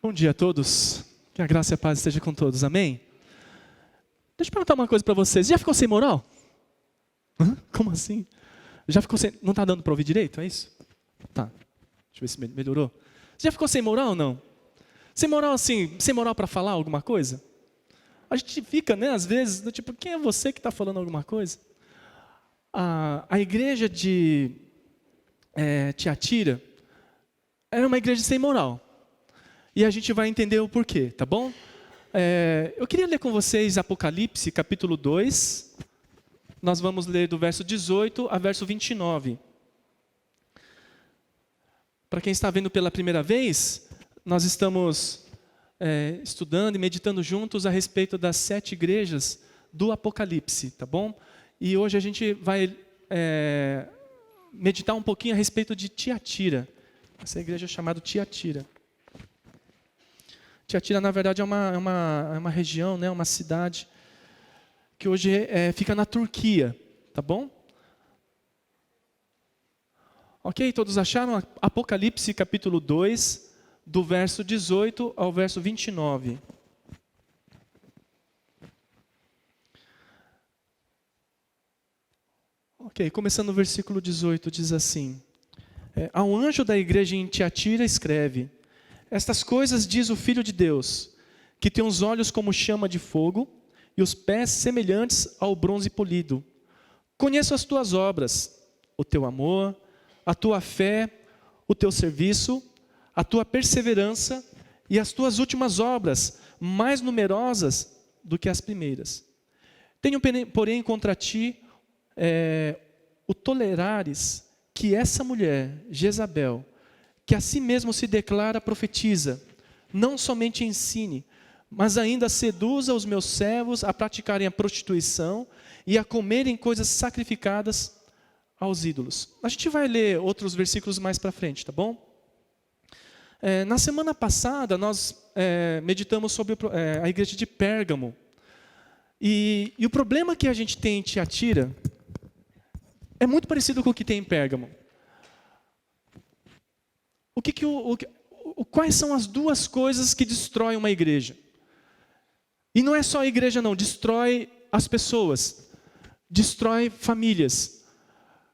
Bom dia a todos, que a graça e a paz esteja com todos, amém? Deixa eu perguntar uma coisa para vocês, já ficou sem moral? Como assim? Já ficou sem, não está dando para ouvir direito, é isso? Tá, deixa eu ver se melhorou. Já ficou sem moral ou não? Sem moral assim, sem moral para falar alguma coisa? A gente fica, né, às vezes, do tipo, quem é você que está falando alguma coisa? A igreja de Tiatira era uma igreja sem moral. E a gente vai entender o porquê, tá bom? Eu queria ler com vocês Apocalipse, capítulo 2. Nós vamos ler do verso 18 a verso 29. Para quem está vendo pela primeira vez, nós estamos estudando e meditando juntos a respeito das 7 igrejas do Apocalipse, tá bom? E hoje a gente vai meditar um pouquinho a respeito de Tiatira. Essa igreja é chamada Tiatira. Tiatira, na verdade, é uma região, né, uma cidade que hoje fica na Turquia, tá bom? Ok, todos acharam? Apocalipse, capítulo 2, do verso 18 ao verso 29. Ok, começando no versículo 18, diz assim: ao anjo da igreja em Tiatira escreve: estas coisas diz o Filho de Deus, que tem os olhos como chama de fogo e os pés semelhantes ao bronze polido. Conheço as tuas obras, o teu amor, a tua fé, o teu serviço, a tua perseverança e as tuas últimas obras, mais numerosas do que as primeiras. Tenho, porém, contra ti o tolerares que essa mulher, Jezabel, que a si mesmo se declara profetiza, não somente ensine, mas ainda seduza os meus servos a praticarem a prostituição e a comerem coisas sacrificadas aos ídolos. A gente vai ler outros versículos mais para frente, tá bom? Na semana passada, nós meditamos sobre a igreja de Pérgamo. E o problema que a gente tem em Tiatira é muito parecido com o que tem em Pérgamo. Quais são as duas coisas que destroem uma igreja? E não é só a igreja não, destrói as pessoas, destrói famílias.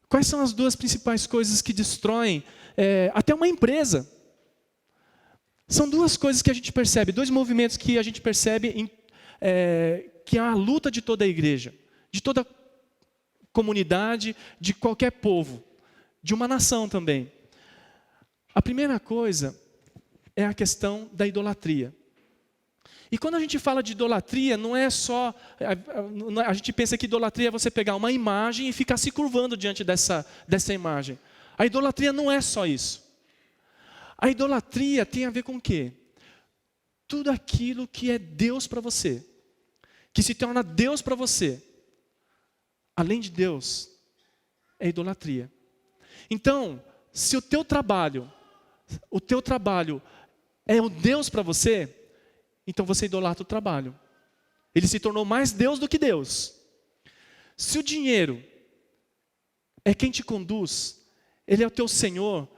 Quais são as duas principais coisas que destroem até uma empresa? São duas coisas que a gente percebe, dois movimentos que a gente percebe que é a luta de toda a igreja, de toda comunidade, de qualquer povo, de uma nação também. A primeira coisa é a questão da idolatria. E quando a gente fala de idolatria, não é só... A gente pensa que idolatria é você pegar uma imagem e ficar se curvando diante dessa imagem. A idolatria não é só isso. A idolatria tem a ver com o quê? Tudo aquilo que é Deus para você, que se torna Deus para você, além de Deus, é idolatria. Então, se o teu trabalho é o Deus para você, então você idolatra o trabalho. Ele se tornou mais Deus do que Deus. Se o dinheiro é quem te conduz, ele é o teu Senhor,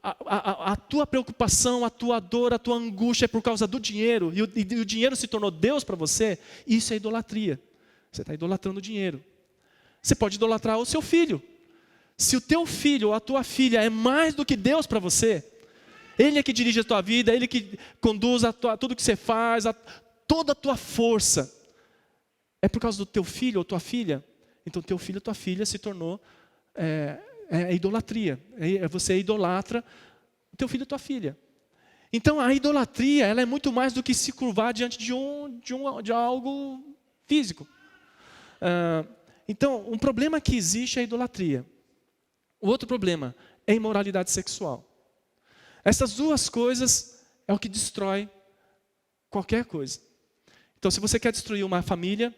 a tua preocupação, a tua dor, a tua angústia é por causa do dinheiro, e o dinheiro se tornou Deus para você, isso é idolatria. Você está idolatrando o dinheiro. Você pode idolatrar o seu filho. Se o teu filho ou a tua filha é mais do que Deus para você, Ele é que dirige a tua vida, Ele que conduz tudo que você faz, toda a tua força. É por causa do teu filho ou tua filha. Então teu filho ou tua filha se tornou idolatria. Você idolatra o teu filho ou tua filha. Então a idolatria, ela é muito mais do que se curvar diante de algo físico. Então um problema que existe é a idolatria. O outro problema é a imoralidade sexual. Essas duas coisas é o que destrói qualquer coisa. Então, se você quer destruir uma família,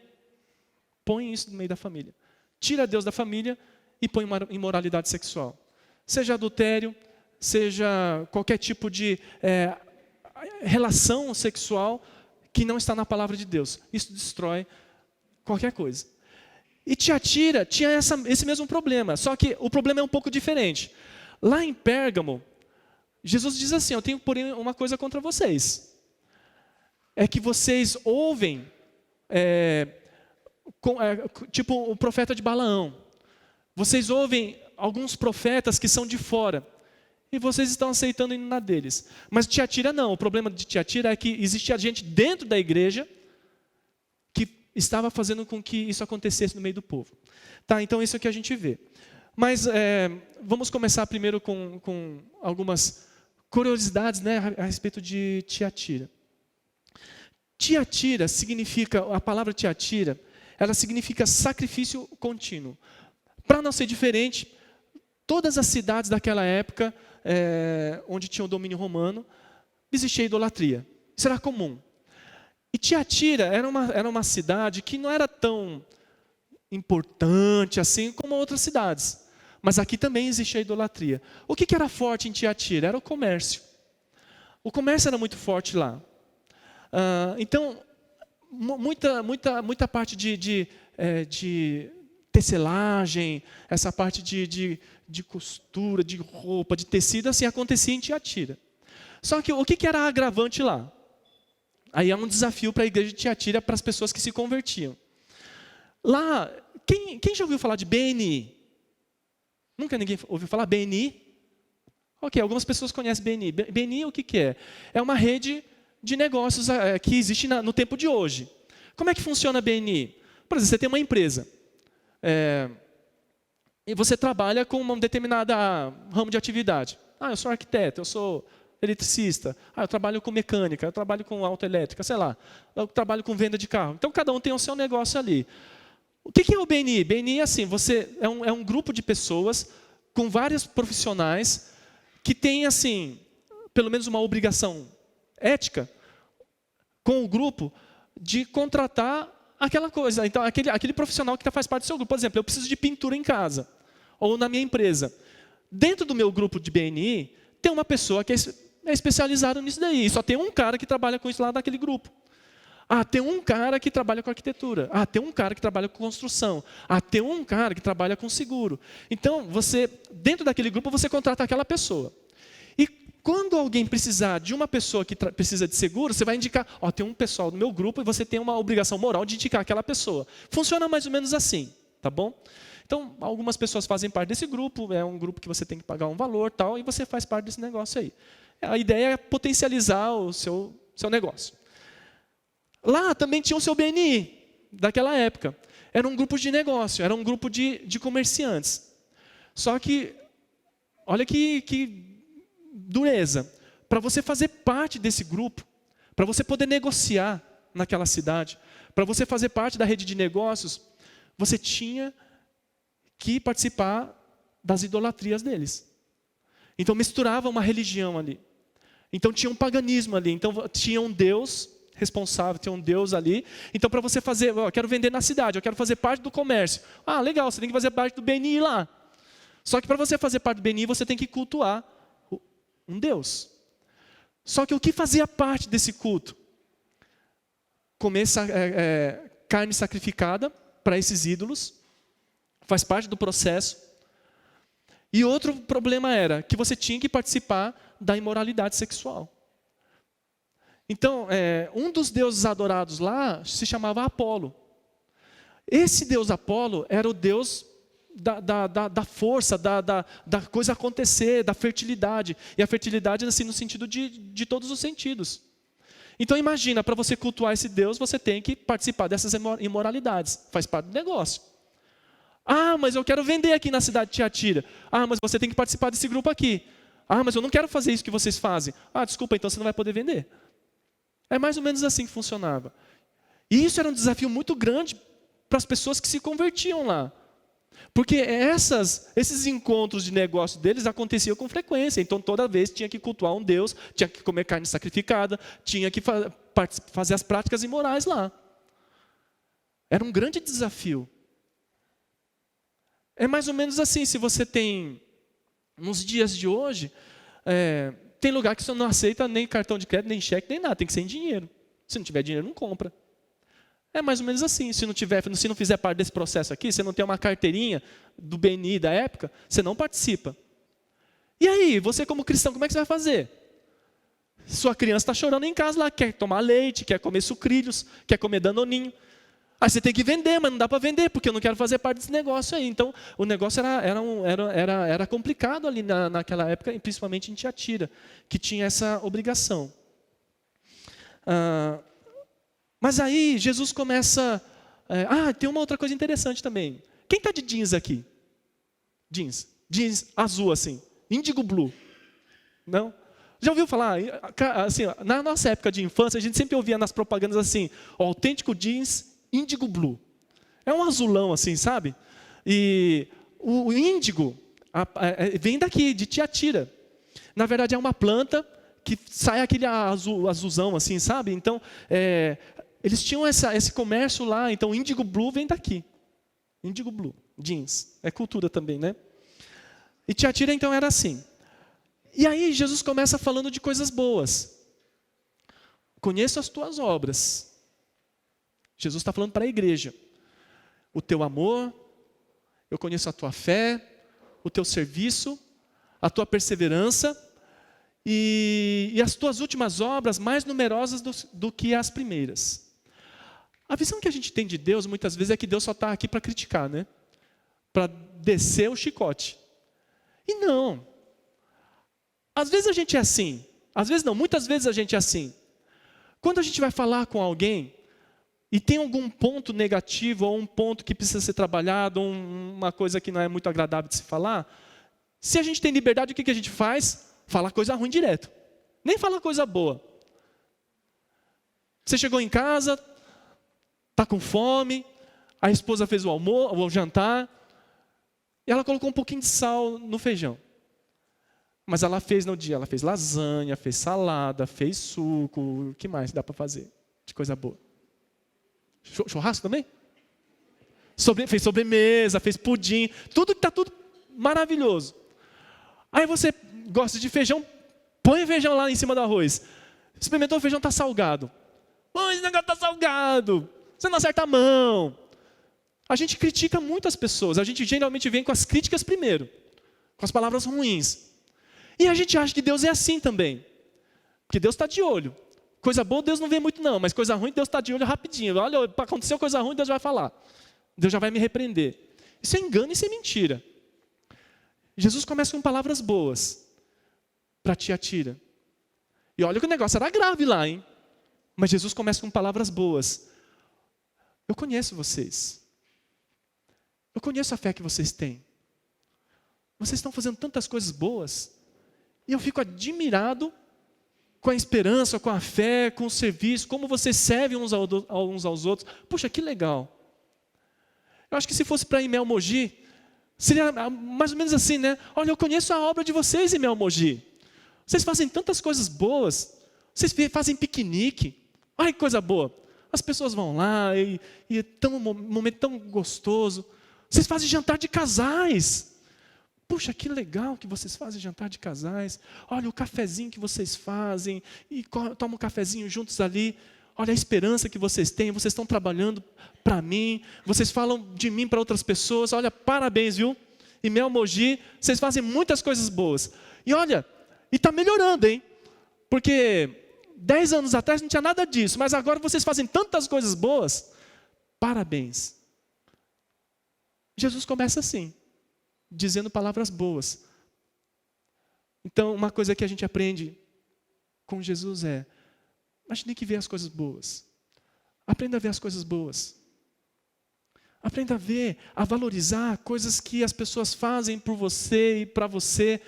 põe isso no meio da família. Tira Deus da família e põe uma imoralidade sexual. Seja adultério, seja qualquer tipo de relação sexual que não está na palavra de Deus. Isso destrói qualquer coisa. E Tiatira tinha esse mesmo problema, só que o problema é um pouco diferente. Lá em Pérgamo, Jesus diz assim: eu tenho, porém, uma coisa contra vocês. é que vocês ouvem, tipo o profeta de Balaão. Vocês ouvem alguns profetas que são de fora. E vocês estão aceitando indo na deles. Mas Tiatira não. O problema de Tiatira é que existia gente dentro da igreja que estava fazendo com que isso acontecesse no meio do povo. Tá, então isso é o que a gente vê. Mas vamos começar primeiro com algumas curiosidades, né, a respeito de Tiatira. Tiatira significa, a palavra Tiatira, ela significa sacrifício contínuo. Para não ser diferente, todas as cidades daquela época, onde tinha o domínio romano, existia idolatria. Isso era comum. E Tiatira era uma cidade que não era tão importante assim como outras cidades. Mas aqui também existia idolatria. O que era forte em Tiatira? Era o comércio. O comércio era muito forte lá. Então, muita parte de tecelagem, essa parte de costura, de roupa, de tecido, assim, acontecia em Tiatira. Só que o que era agravante lá? Aí é um desafio para a igreja de Tiatira, para as pessoas que se convertiam. Lá, quem já ouviu falar de BNI? Nunca ninguém ouviu falar BNI? Ok, algumas pessoas conhecem BNI. BNI o que é? É uma rede de negócios que existe no tempo de hoje. Como é que funciona a BNI? Por exemplo, você tem uma empresa. E você trabalha com uma determinada ramo de atividade. Eu sou arquiteto, eu sou eletricista. Eu trabalho com mecânica, eu trabalho com autoelétrica, sei lá. Eu trabalho com venda de carro. Então, cada um tem o seu negócio ali. O que é o BNI? BNI é assim, é um grupo de pessoas com vários profissionais que têm, assim, pelo menos uma obrigação ética com o grupo de contratar aquela coisa. Então, aquele profissional que faz parte do seu grupo. Por exemplo, eu preciso de pintura em casa, ou na minha empresa. Dentro do meu grupo de BNI, tem uma pessoa que é especializada nisso daí. Só tem um cara que trabalha com isso lá naquele grupo. Tem um cara que trabalha com arquitetura. Tem um cara que trabalha com construção. Tem um cara que trabalha com seguro. Então, dentro daquele grupo, você contrata aquela pessoa. E quando alguém precisar de uma pessoa que precisa de seguro, você vai indicar, tem um pessoal do meu grupo e você tem uma obrigação moral de indicar aquela pessoa. Funciona mais ou menos assim, tá bom? Então, algumas pessoas fazem parte desse grupo, é um grupo que você tem que pagar um valor, tal, e você faz parte desse negócio aí. A ideia é potencializar o seu negócio. Lá também tinha o seu BNI, daquela época. Era um grupo de negócio, era um grupo de comerciantes. Só que, olha que dureza. Para você fazer parte desse grupo, para você poder negociar naquela cidade, para você fazer parte da rede de negócios, você tinha que participar das idolatrias deles. Então misturava uma religião ali. Então tinha um paganismo ali. Então tinha um Deus responsável, tinha um Deus ali. Então para você fazer, eu quero vender na cidade, eu quero fazer parte do comércio. Legal, você tem que fazer parte do BNI lá. Só que para você fazer parte do BNI, você tem que cultuar um Deus. Só que o que fazia parte desse culto? Comer carne sacrificada para esses ídolos. Faz parte do processo. E outro problema era que você tinha que participar da imoralidade sexual. Então, um dos deuses adorados lá se chamava Apolo. Esse deus Apolo era o deus da força, da coisa acontecer, da fertilidade. E a fertilidade, assim, no sentido de todos os sentidos. Então, imagina, para você cultuar esse deus, você tem que participar dessas imoralidades. Faz parte do negócio. Mas eu quero vender aqui na cidade de Tiatira. Mas você tem que participar desse grupo aqui. Mas eu não quero fazer isso que vocês fazem. Desculpa, então você não vai poder vender. É mais ou menos assim que funcionava. E isso era um desafio muito grande para as pessoas que se convertiam lá. Porque esses encontros de negócio deles aconteciam com frequência. Então, toda vez tinha que cultuar um Deus, tinha que comer carne sacrificada, tinha que fazer as práticas imorais lá. Era um grande desafio. É mais ou menos assim, se você tem, nos dias de hoje, tem lugar que você não aceita nem cartão de crédito, nem cheque, nem nada, tem que ser em dinheiro. Se não tiver dinheiro, não compra. É mais ou menos assim, se não fizer parte desse processo aqui, você não tem uma carteirinha do BNI da época, você não participa. E aí, você como cristão, como é que você vai fazer? Sua criança está chorando em casa lá, quer tomar leite, quer comer sucrilhos, quer comer danoninho. Aí você tem que vender, mas não dá para vender, porque eu não quero fazer parte desse negócio aí. Então, o negócio era complicado ali naquela época, e principalmente em Tiatira, que tinha essa obrigação. Mas aí, Jesus começa... tem uma outra coisa interessante também. Quem está de jeans aqui? Jeans azul assim, índigo blue. Não? Já ouviu falar? Assim, na nossa época de infância, a gente sempre ouvia nas propagandas assim, autêntico jeans índigo blue. É um azulão assim, sabe? E o índigo vem daqui, de Tiatira. Na verdade, é uma planta que sai aquele azulzão assim, sabe? Então, eles tinham esse comércio lá, então índigo blue vem daqui. Índigo blue, jeans. É cultura também, né? E Tiatira, então, era assim. E aí, Jesus começa falando de coisas boas. Conheço as tuas obras. Jesus está falando para a igreja. O teu amor, eu conheço a tua fé, o teu serviço, a tua perseverança e as tuas últimas obras mais numerosas do que as primeiras. A visão que a gente tem de Deus, muitas vezes, é que Deus só está aqui para criticar, né? Para descer o chicote. E não. Às vezes a gente é assim. Às vezes não, muitas vezes a gente é assim. Quando a gente vai falar com alguém e tem algum ponto negativo ou um ponto que precisa ser trabalhado, ou uma coisa que não é muito agradável de se falar, se a gente tem liberdade, o que a gente faz? Fala coisa ruim direto. Nem fala coisa boa. Você chegou em casa, está com fome, a esposa fez o jantar, e ela colocou um pouquinho de sal no feijão. Mas ela fez no dia, ela fez lasanha, fez salada, fez suco, o que mais dá para fazer de coisa boa? Churrasco também? Fez sobremesa, fez pudim, está tudo maravilhoso. Aí você gosta de feijão, põe feijão lá em cima do arroz. Experimentou o feijão, está salgado. Esse negócio está salgado. Você não acerta a mão. A gente critica muito as pessoas. A gente geralmente vem com as críticas primeiro. Com as palavras ruins. E a gente acha que Deus é assim também. Porque Deus está de olho. Coisa boa Deus não vê muito não. Mas coisa ruim Deus está de olho rapidinho. Olha, para acontecer coisa ruim Deus vai falar. Deus já vai me repreender. Isso é engano, isso é mentira. Jesus começa com palavras boas. Para Tiatira. E olha que o negócio era grave lá, hein? Mas Jesus começa com palavras boas. Eu conheço vocês. Eu conheço a fé que vocês têm. Vocês estão fazendo tantas coisas boas. E eu fico admirado com a esperança, com a fé, com o serviço, como vocês servem uns aos outros. Puxa, que legal. Eu acho que se fosse para ir em Mel Mogi, seria mais ou menos assim, né? Olha, eu conheço a obra de vocês em Mel Mogi. Vocês fazem tantas coisas boas. Vocês fazem piquenique. Olha que coisa boa. As pessoas vão lá e é um momento tão gostoso. Vocês fazem jantar de casais. Puxa, que legal que vocês fazem jantar de casais. Olha o cafezinho que vocês fazem. E tomam um cafezinho juntos ali. Olha a esperança que vocês têm. Vocês estão trabalhando para mim. Vocês falam de mim para outras pessoas. Olha, parabéns, viu? E Mel Mogi, vocês fazem muitas coisas boas. E olha, e está melhorando, hein? Porque 10 anos atrás não tinha nada disso. Mas agora vocês fazem tantas coisas boas. Parabéns. Jesus começa assim. Dizendo palavras boas. Então, uma coisa que a gente aprende com Jesus é: a gente tem que ver as coisas boas. Aprenda a ver as coisas boas. Aprenda a ver, a valorizar coisas que as pessoas fazem por você e para você,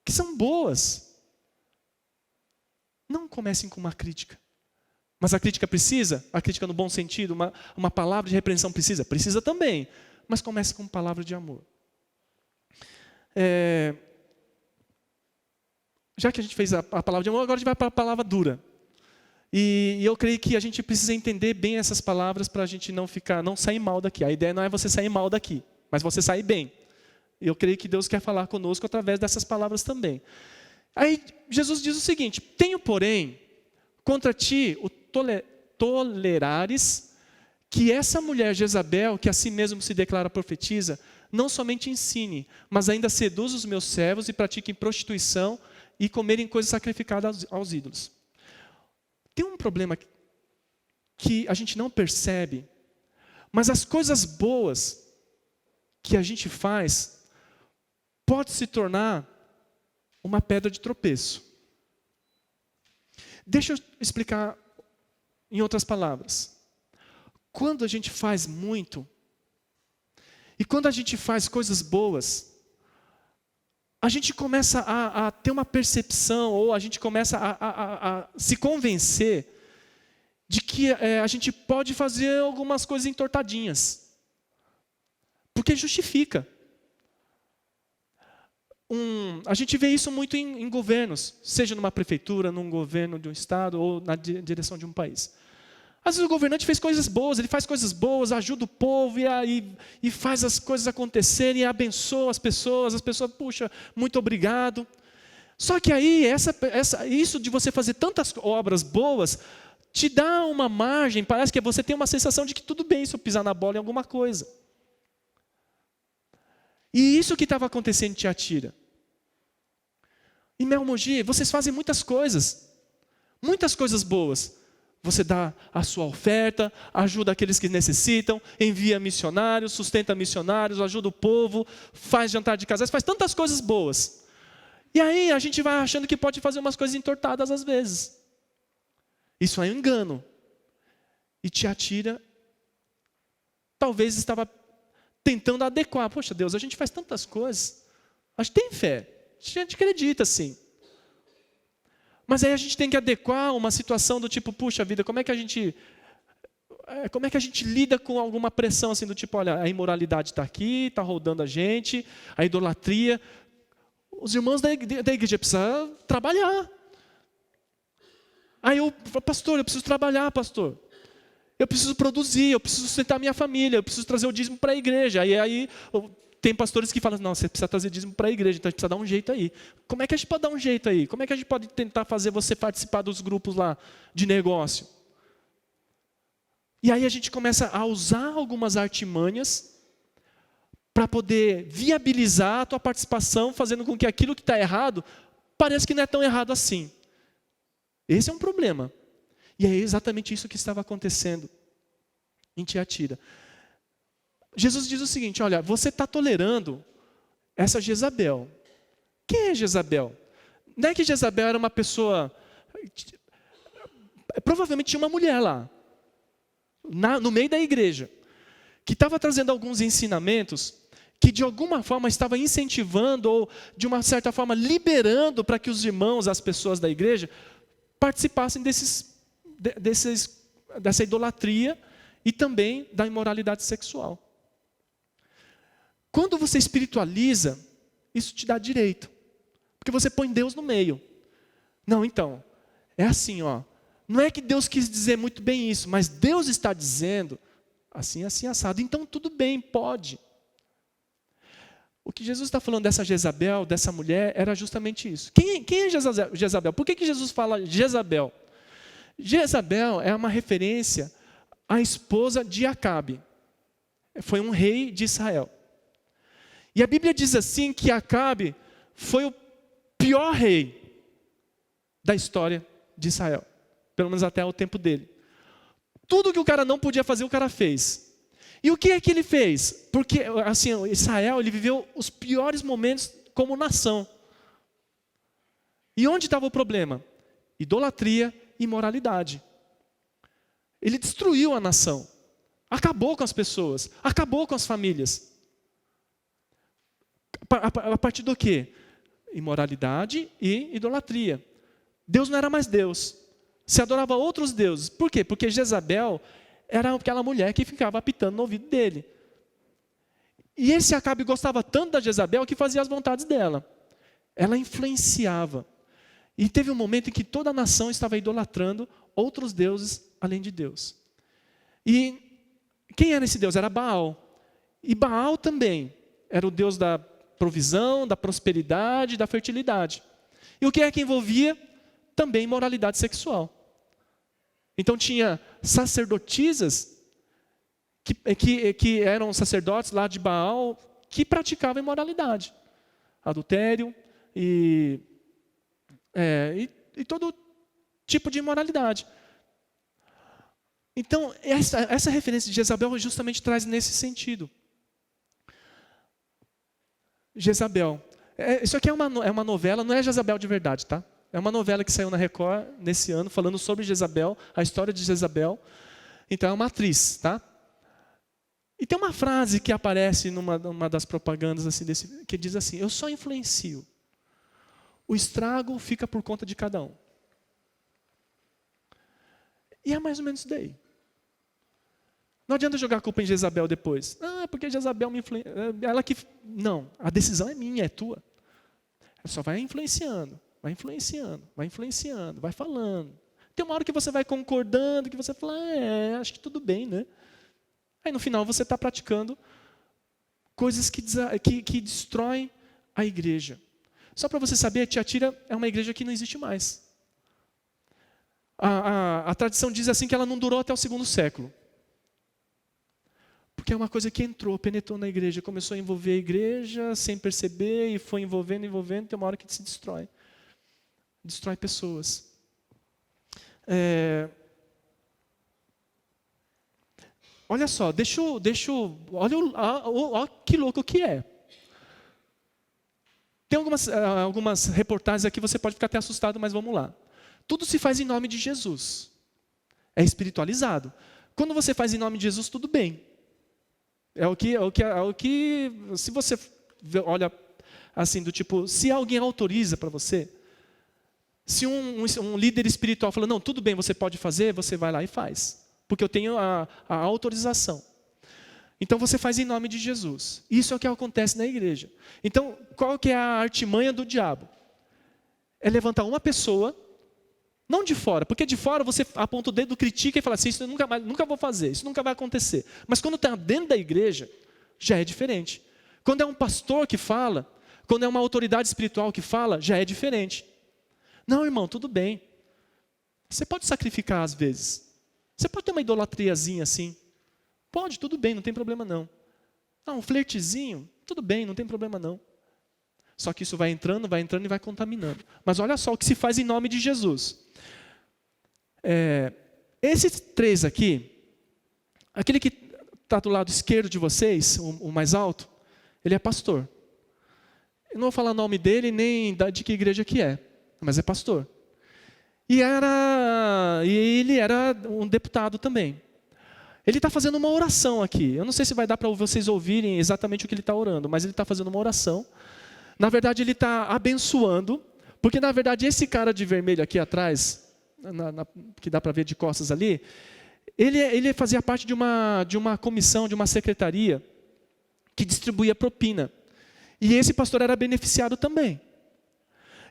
que são boas. Não comecem com uma crítica. Mas a crítica precisa? A crítica no bom sentido, uma palavra de repreensão precisa? Precisa também. Mas comece com palavra de amor. Já que a gente fez a palavra de amor, agora a gente vai para a palavra dura. E eu creio que a gente precisa entender bem essas palavras para a gente não sair mal daqui. A ideia não é você sair mal daqui, mas você sair bem. E eu creio que Deus quer falar conosco através dessas palavras também. Aí Jesus diz o seguinte: tenho, porém, contra ti o tolerares que essa mulher Jezabel, que a si mesmo se declara profetisa, não somente ensine, mas ainda seduz os meus servos e pratique prostituição e comerem coisas sacrificadas aos ídolos. Tem um problema que a gente não percebe, mas as coisas boas que a gente faz pode se tornar uma pedra de tropeço. Deixa eu explicar em outras palavras. Quando a gente faz muito, e quando a gente faz coisas boas, a gente começa a ter uma percepção, ou a gente começa a se convencer de que a gente pode fazer algumas coisas entortadinhas. Porque justifica. A gente vê isso muito em governos, seja numa prefeitura, num governo de um estado ou na direção de um país. Às vezes o governante fez coisas boas, ele faz coisas boas, ajuda o povo e faz as coisas acontecerem, e abençoa as pessoas, puxa, muito obrigado. Só que aí, isso de você fazer tantas obras boas, te dá uma margem, parece que você tem uma sensação de que tudo bem se eu pisar na bola em alguma coisa. E isso que estava acontecendo em Tiatira. Em Mel Mogi, vocês fazem muitas coisas boas. Você dá a sua oferta, ajuda aqueles que necessitam, envia missionários, sustenta missionários, ajuda o povo, faz jantar de casais, faz tantas coisas boas. E aí a gente vai achando que pode fazer umas coisas entortadas às vezes. Isso é um engano. E Tiatira talvez estava tentando adequar. Poxa Deus, a gente faz tantas coisas, a gente tem fé, a gente acredita sim. Mas aí a gente tem que adequar uma situação do tipo, puxa vida, como é que a gente lida com alguma pressão assim do tipo, olha, a imoralidade está aqui, está rodando a gente, a idolatria. Os irmãos da igreja precisam trabalhar. Aí eu falo, pastor, eu preciso trabalhar, pastor. Eu preciso produzir, eu preciso sustentar minha família, eu preciso trazer o dízimo para a igreja. Aí tem pastores que falam, não, você precisa trazer dízimo para a igreja, então a gente precisa dar um jeito aí. Como é que a gente pode dar um jeito aí? Como é que a gente pode tentar fazer você participar dos grupos lá de negócio? E aí a gente começa a usar algumas artimanhas para poder viabilizar a tua participação, fazendo com que aquilo que está errado pareça que não é tão errado assim. Esse é um problema. E é exatamente isso que estava acontecendo em Tiatira. Jesus diz o seguinte, olha, você está tolerando essa Jezabel. Quem é Jezabel? Não é que Jezabel era uma pessoa... Provavelmente tinha uma mulher lá, no meio da igreja, que estava trazendo alguns ensinamentos que de alguma forma estava incentivando ou de uma certa forma liberando para que os irmãos, as pessoas da igreja, participassem dessa idolatria e também da imoralidade sexual. Quando você espiritualiza, isso te dá direito. Porque você põe Deus no meio. Não, então, é assim, ó. Não é que Deus quis dizer muito bem isso, mas Deus está dizendo assim, assim, assado. Então, tudo bem, pode. O que Jesus está falando dessa Jezabel, dessa mulher, era justamente isso. Quem é Jezabel? Por que Jesus fala Jezabel? Jezabel é uma referência à esposa de Acabe. Foi um rei de Israel. E a Bíblia diz assim que Acabe foi o pior rei da história de Israel. Pelo menos até o tempo dele. Tudo que o cara não podia fazer, o cara fez. E o que é que ele fez? Porque assim, Israel ele viveu os piores momentos como nação. E onde estava o problema? Idolatria e imoralidade. Ele destruiu a nação. Acabou com as pessoas. Acabou com as famílias. A partir do quê? Imoralidade e idolatria. Deus não era mais Deus. Se adorava outros deuses. Por quê? Porque Jezabel era aquela mulher que ficava apitando no ouvido dele. E esse Acabe gostava tanto da Jezabel que fazia as vontades dela. Ela influenciava. E teve um momento em que toda a nação estava idolatrando outros deuses além de Deus. E quem era esse Deus? Era Baal. E Baal também era o Deus da provisão, da prosperidade, da fertilidade. E o que é que envolvia? Também moralidade sexual. Então tinha sacerdotisas que eram sacerdotes lá de Baal que praticavam imoralidade. Adultério e e todo tipo de imoralidade. Então, essa referência de Jezabel justamente traz nesse sentido. Jezabel. Isso aqui é uma novela, não é Jezabel de verdade, tá? É uma novela que saiu na Record nesse ano, falando sobre Jezabel, a história de Jezabel. Então, é uma atriz, tá? E tem uma frase que aparece numa das propagandas assim, que diz assim: eu só influencio. O estrago fica por conta de cada um. E é mais ou menos isso daí. Não adianta jogar a culpa em Jezabel depois. Porque Jezabel me influencia. Ela que... Não, a decisão é minha, é tua. Ela só vai influenciando, vai influenciando, vai influenciando, vai falando. Tem uma hora que você vai concordando, que você fala, acho que tudo bem, né? Aí no final você está praticando coisas que destroem a igreja. Só para você saber, Tiatira é uma igreja que não existe mais. A tradição diz assim que ela não durou até o 2º século. Porque é uma coisa que penetrou na igreja, começou a envolver a igreja sem perceber, e foi envolvendo, tem uma hora que se destrói. Destrói pessoas. Olha só, olha que louco que é. Tem algumas reportagens aqui, você pode ficar até assustado, mas vamos lá. Tudo se faz em nome de Jesus. É espiritualizado. Quando você faz em nome de Jesus, tudo bem. É o que se você olha assim, do tipo, se alguém autoriza para você, se um líder espiritual fala, não, tudo bem, você pode fazer, você vai lá e faz. Porque eu tenho a autorização. Então você faz em nome de Jesus. Isso é o que acontece na igreja. Então, qual que é a artimanha do diabo? É levantar uma pessoa, não de fora, porque de fora você aponta o dedo, critica e fala assim, isso eu nunca vou fazer, isso nunca vai acontecer. Mas quando está dentro da igreja, já é diferente. Quando é um pastor que fala, quando é uma autoridade espiritual que fala, já é diferente. Não, irmão, tudo bem. Você pode sacrificar às vezes. Você pode ter uma idolatriazinha assim. Pode, tudo bem, não tem problema não. Um flertezinho, tudo bem, não tem problema não. Só que isso vai entrando e vai contaminando. Mas olha só o que se faz em nome de Jesus. Esses 3 aqui, aquele que está do lado esquerdo de vocês, o mais alto, ele é pastor. Eu não vou falar o nome dele nem de que igreja que é, mas é pastor. E ele era um deputado também. Ele está fazendo uma oração aqui. Eu não sei se vai dar para vocês ouvirem exatamente o que ele está orando, mas ele está fazendo uma oração. Na verdade, ele está abençoando, porque na verdade esse cara de vermelho aqui atrás, que dá para ver de costas ali, ele fazia parte de uma comissão, de uma secretaria, que distribuía propina. E esse pastor era beneficiado também.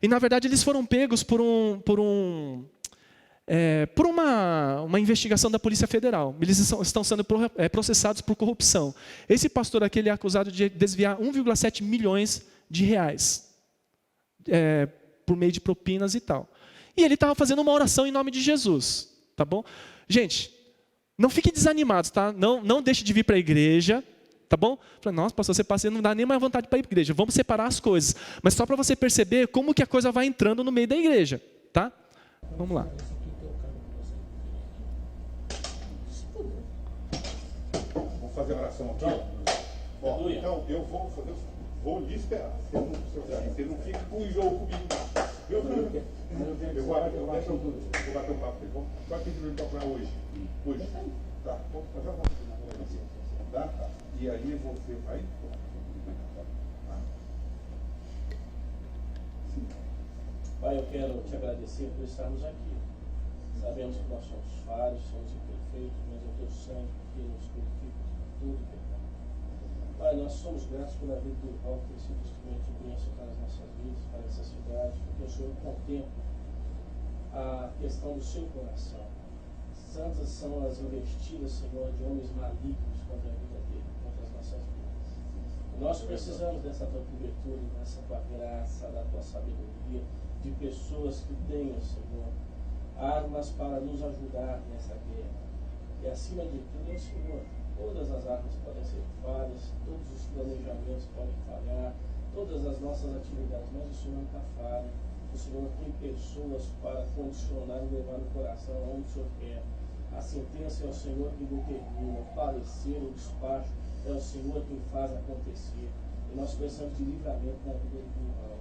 E na verdade eles foram pegos por uma investigação da Polícia Federal. Eles estão sendo processados por corrupção. Esse pastor aqui ele é acusado de desviar 1,7 milhões de reais por meio de propinas e tal. E ele estava fazendo uma oração em nome de Jesus, tá bom? Gente, não fiquem desanimados, tá? Não deixe de vir para a igreja, tá bom? Falei, nossa, pastor, você passa, não dá nem mais vontade para ir para a igreja. Vamos separar as coisas. Mas só para você perceber como que a coisa vai entrando no meio da igreja, tá? Vamos lá. Vamos fazer a oração aqui? Bom, então eu vou lhe esperar. Você não fica com o jogo comigo. Eu vou bater um papo com ele. Qual é que a gente vai tocar hoje? Hoje? Tá. Tá? E aí você vai... Pai, eu quero te agradecer por estarmos aqui. Sabemos que nós somos falhos, somos imperfeitos, mas é o teu sangue que nos purifica de todo pecado. Pai, nós somos gratos pela vida do irmão que tem sido instrumento de bênção para as nossas vidas, para essa cidade, porque o Senhor contempla a questão do seu coração. Santas são as investidas, Senhor, de homens malignos contra a vida dele, contra as nossas vidas. Nós precisamos dessa tua cobertura, dessa tua graça, da tua sabedoria, de pessoas que tenham, Senhor, armas para nos ajudar nessa guerra. E acima de tudo, Senhor, todas as armas podem ser falhas, todos os planejamentos podem falhar, todas as nossas atividades, mas o Senhor nunca falha. O Senhor tem pessoas para condicionar e levar no coração aonde o Senhor quer. A sentença é o Senhor que determina, o parecer, o despacho, é o Senhor quem faz acontecer. E nós precisamos de livramento na vida do irmão,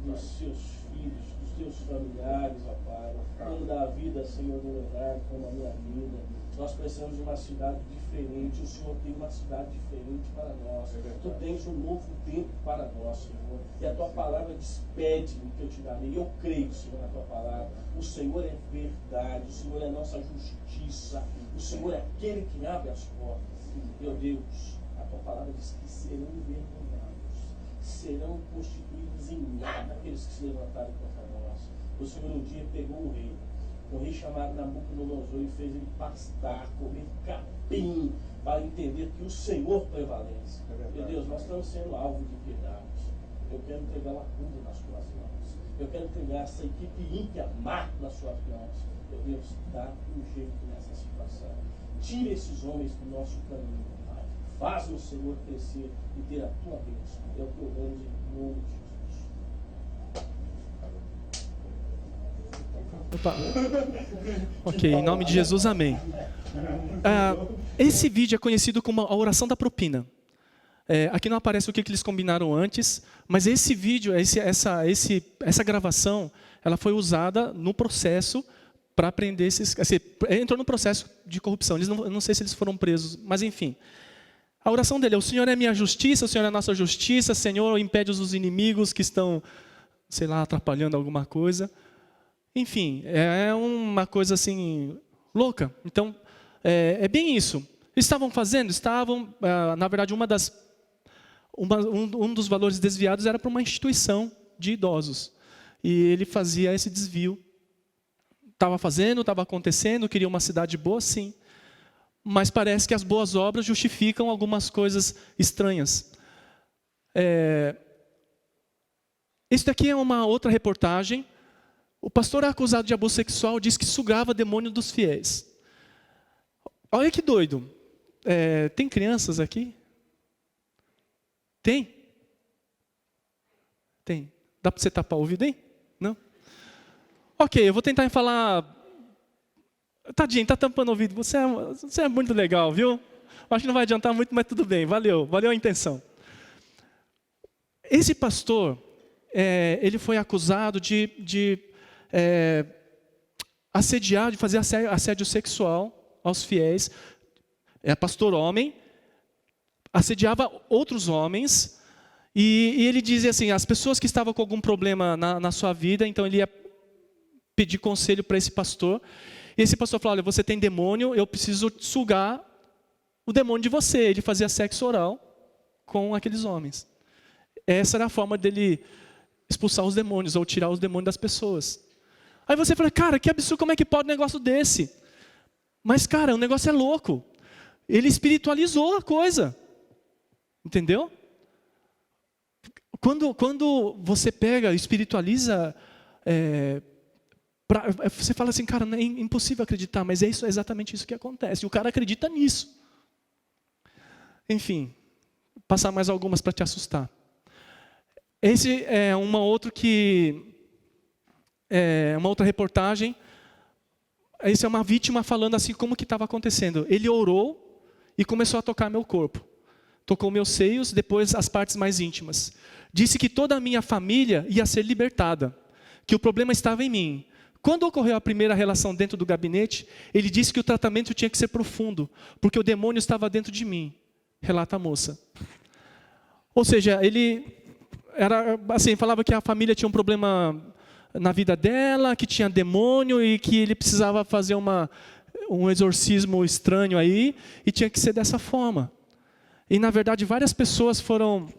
dos seus filhos, dos teus familiares, ó Pai. Tanto da vida, Senhor, do Leonardo, como a minha vida. Nós precisamos de uma cidade diferente. O Senhor tem uma cidade diferente para nós. Tu tens um novo tempo para nós, Senhor. E a tua palavra despede-me que eu te darei. Eu creio, Senhor, na tua palavra. O Senhor é verdade. O Senhor é a nossa justiça. O Senhor é aquele que abre as portas. Meu Deus, a tua palavra diz que serão envergonhados, serão constituídos em nada aqueles que se levantarem contra nós. O Senhor um dia pegou um rei chamado Nabucodonosor, e fez ele pastar, comer capim, para entender que o Senhor prevalece. Meu Deus, nós estamos sendo alvo de piedade. Eu quero entregar a cura nas tuas mãos. Eu quero entregar essa equipe ímpia má nas suas mãos. Meu Deus, dá um jeito nessa situação. Tira esses homens do nosso caminho, Pai. Faz-nos, Senhor, crescer e ter a tua bênção. É o que oramos em nome de Jesus. Opa. Ok, em nome de Jesus, amém. Esse vídeo é conhecido como a oração da propina. Aqui não aparece o que eles combinaram antes, mas esse vídeo, essa gravação, ela foi usada no processo para prender esses... Assim, entrou no processo de corrupção. Eu não sei se eles foram presos, mas enfim. A oração dele é: o Senhor é minha justiça, o Senhor é a nossa justiça, Senhor, impede os inimigos que estão, sei lá, atrapalhando alguma coisa. Enfim, é uma coisa assim, louca. Então, é bem isso. Eles estavam fazendo? Estavam, na verdade, um dos valores desviados era para uma instituição de idosos. E ele fazia esse desvio. Estava fazendo, estava acontecendo, queria uma cidade boa, sim. Mas parece que as boas obras justificam algumas coisas estranhas. Isso daqui é uma outra reportagem. O pastor acusado de abuso sexual diz que sugava demônio dos fiéis. Olha que doido. Tem crianças aqui? Tem? Tem. Dá para você tapar o ouvido, hein? Não? Ok, eu vou tentar falar... Tadinho, está tampando o ouvido. Você é muito legal, viu? Acho que não vai adiantar muito, mas tudo bem. Valeu a intenção. Esse pastor, ele foi acusado de assediar, de fazer assédio sexual aos fiéis. Pastor homem, assediava outros homens, e ele dizia assim, as pessoas que estavam com algum problema na sua vida, então ele ia pedir conselho para esse pastor, e esse pastor falou: olha, você tem demônio, eu preciso sugar o demônio de você. Ele fazia sexo oral com aqueles homens. Essa era a forma dele expulsar os demônios, ou tirar os demônios das pessoas. Aí você fala: cara, que absurdo, como é que pode um negócio desse? Mas, cara, o negócio é louco. Ele espiritualizou a coisa. Entendeu? Quando você pega, espiritualiza... você fala assim: cara, é impossível acreditar, mas é exatamente isso que acontece. E o cara acredita nisso. Enfim, passar mais algumas para te assustar. Esse é uma outra reportagem. Essa é uma vítima falando assim como que estava acontecendo. Ele orou e começou a tocar meu corpo. Tocou meus seios, depois as partes mais íntimas. Disse que toda a minha família ia ser libertada, que o problema estava em mim. Quando ocorreu a primeira relação dentro do gabinete, ele disse que o tratamento tinha que ser profundo, porque o demônio estava dentro de mim, relata a moça. Ou seja, ele era assim, falava que a família tinha um problema na vida dela, que tinha demônio e que ele precisava fazer um exorcismo estranho aí, e tinha que ser dessa forma. E na verdade várias pessoas foram...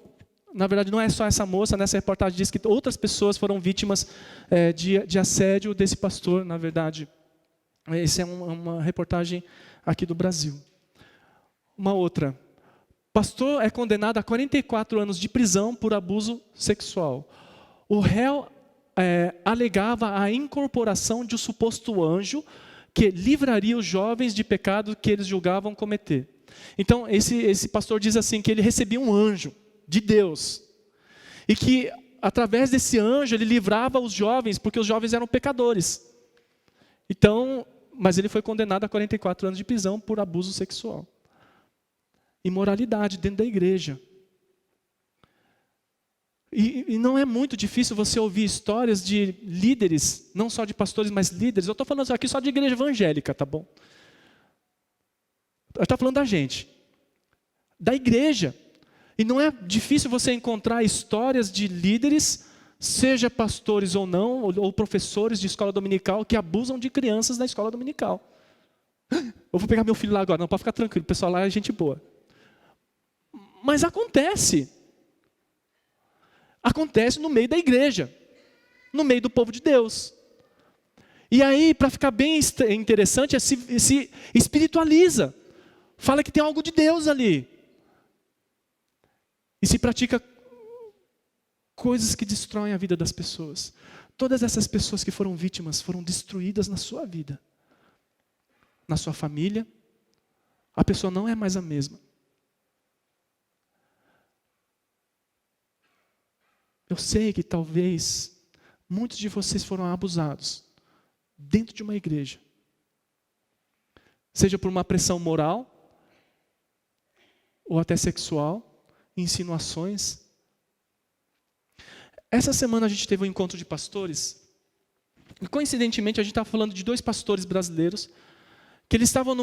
Na verdade, não é só essa moça, nessa reportagem diz que outras pessoas foram vítimas de assédio desse pastor, na verdade. Essa é uma reportagem aqui do Brasil. Uma outra. Pastor é condenado a 44 anos de prisão por abuso sexual. O réu alegava a incorporação de um suposto anjo que livraria os jovens de pecado que eles julgavam cometer. Então, esse pastor diz assim, que ele recebia um anjo de Deus, e que através desse anjo, ele livrava os jovens, porque os jovens eram pecadores. Então, mas ele foi condenado a 44 anos de prisão por abuso sexual. Imoralidade dentro da igreja. E não é muito difícil você ouvir histórias de líderes, não só de pastores, mas líderes. Eu estou falando aqui só de igreja evangélica, tá bom? Eu estou falando da gente, da igreja. E não é difícil você encontrar histórias de líderes, seja pastores ou não, ou professores de escola dominical, que abusam de crianças na escola dominical. Eu vou pegar meu filho lá agora, não, pode ficar tranquilo, o pessoal lá é gente boa. Mas acontece. Acontece no meio da igreja, no meio do povo de Deus. E aí, para ficar bem interessante, se espiritualiza. Fala que tem algo de Deus ali. E se pratica coisas que destroem a vida das pessoas. Todas essas pessoas que foram vítimas foram destruídas na sua vida. Na sua família, a pessoa não é mais a mesma. Eu sei que talvez muitos de vocês foram abusados dentro de uma igreja. Seja por uma pressão moral, ou até sexual, insinuações. Essa semana a gente teve um encontro de pastores, e coincidentemente a gente estava falando de 2 pastores brasileiros, que eles estavam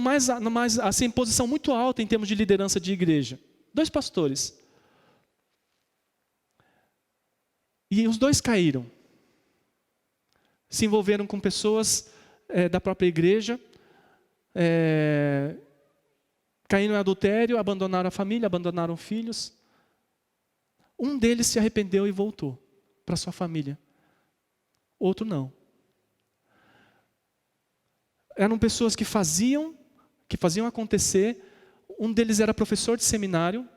assim, em posição muito alta em termos de liderança de igreja. 2 pastores. E os 2 caíram. Se envolveram com pessoas da própria igreja, caíram em adultério, abandonaram a família, abandonaram filhos. Um deles se arrependeu e voltou para sua família. Outro não. Eram pessoas que faziam acontecer. Um deles era professor de seminário,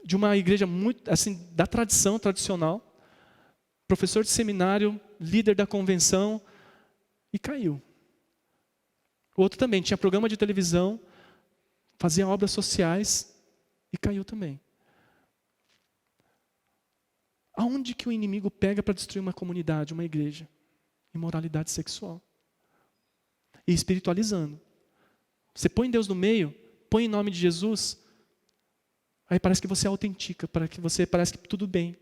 de uma igreja muito, assim, da tradicional, professor de seminário, líder da convenção, e caiu. O outro também tinha programa de televisão, fazia obras sociais, e caiu também. Aonde que o inimigo pega para destruir uma comunidade, uma igreja? Imoralidade sexual. E espiritualizando. Você põe Deus no meio, põe em nome de Jesus, aí parece que você autentica, parece que tudo bem.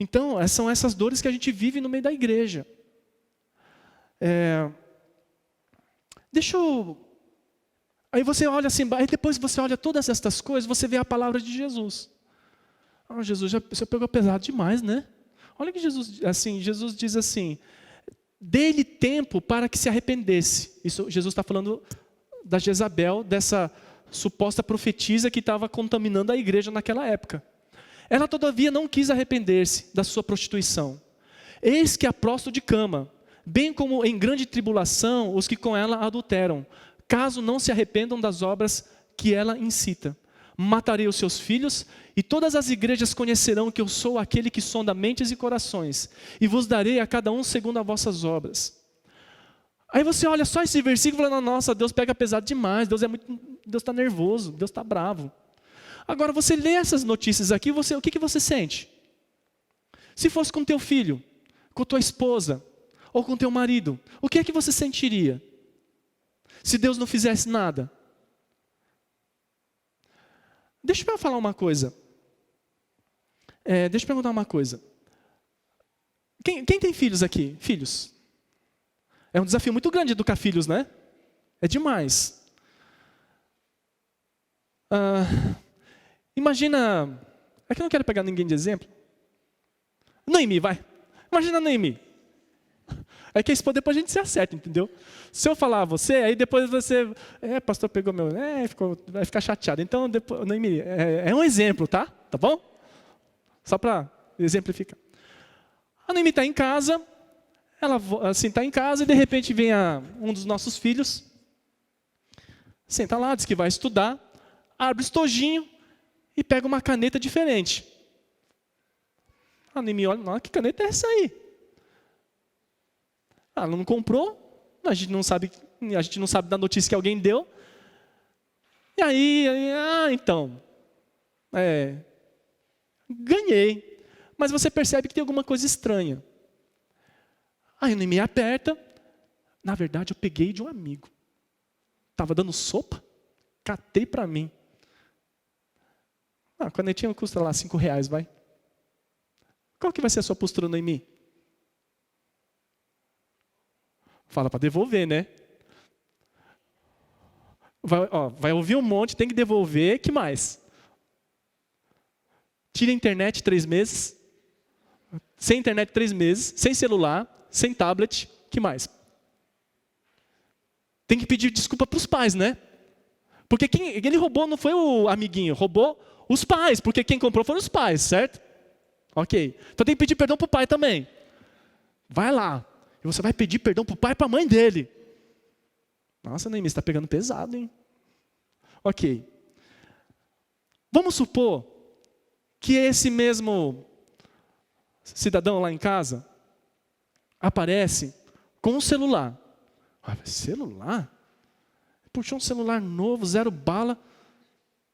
Então, são essas dores que a gente vive no meio da igreja. Aí você olha assim, aí depois você olha todas estas coisas, você vê a palavra de Jesus. Jesus, você pegou pesado demais, né? Olha que Jesus diz assim, dê-lhe tempo para que se arrependesse. Isso, Jesus está falando da Jezabel, dessa suposta profetisa que estava contaminando a igreja naquela época. Ela, todavia, não quis arrepender-se da sua prostituição. Eis que a prostro de cama, bem como em grande tribulação os que com ela adulteram, caso não se arrependam das obras que ela incita. Matarei os seus filhos, e todas as igrejas conhecerão que eu sou aquele que sonda mentes e corações, e vos darei a cada um segundo as vossas obras. Aí você olha só esse versículo e fala, nossa, Deus pega pesado demais, Deus está nervoso, Deus está bravo. Agora você lê essas notícias aqui, o que você sente? Se fosse com teu filho, com tua esposa, ou com teu marido, o que é que você sentiria? Se Deus não fizesse nada? Deixa eu falar uma coisa. Deixa eu perguntar uma coisa. Quem tem filhos aqui? Filhos? É um desafio muito grande educar filhos, né? É demais. Imagina... É que eu não quero pegar ninguém de exemplo. Noemi, vai. Imagina a Noemi. É que depois a gente se acerta, entendeu? Se eu falar a você, aí depois você... pastor pegou meu... vai ficar chateado. Então, depois, Noemi, é um exemplo, tá? Tá bom? Só para exemplificar. A Noemi está em casa, ela assim está em casa e de repente vem um dos nossos filhos, senta lá, diz que vai estudar, abre o estojinho e pega uma caneta diferente. A Noemi olha, que caneta é essa aí? Ela não comprou, a gente não sabe da notícia que alguém deu. E aí então, Ganhei. Mas você percebe que tem alguma coisa estranha. Aí o Noemi aperta. Na verdade, eu peguei de um amigo. Estava dando sopa, catei para mim. A canetinha custa lá R$5, vai. Qual que vai ser a sua postura, Noemi? Fala para devolver, né? Vai ouvir um monte, tem que devolver, que mais? Tira a internet 3 meses. Sem internet 3 meses, sem celular, sem tablet, que mais? Tem que pedir desculpa para os pais, né? Porque quem ele roubou não foi o amiguinho, roubou os pais, porque quem comprou foram os pais, certo? Ok. Então tem que pedir perdão para o pai também. Vai lá. E você vai pedir perdão para o pai e para a mãe dele. Nossa, Noemi, você está pegando pesado, hein? Ok. Vamos supor que esse mesmo cidadão lá em casa aparece com um celular. Celular? Puxou um celular novo, 0 bala.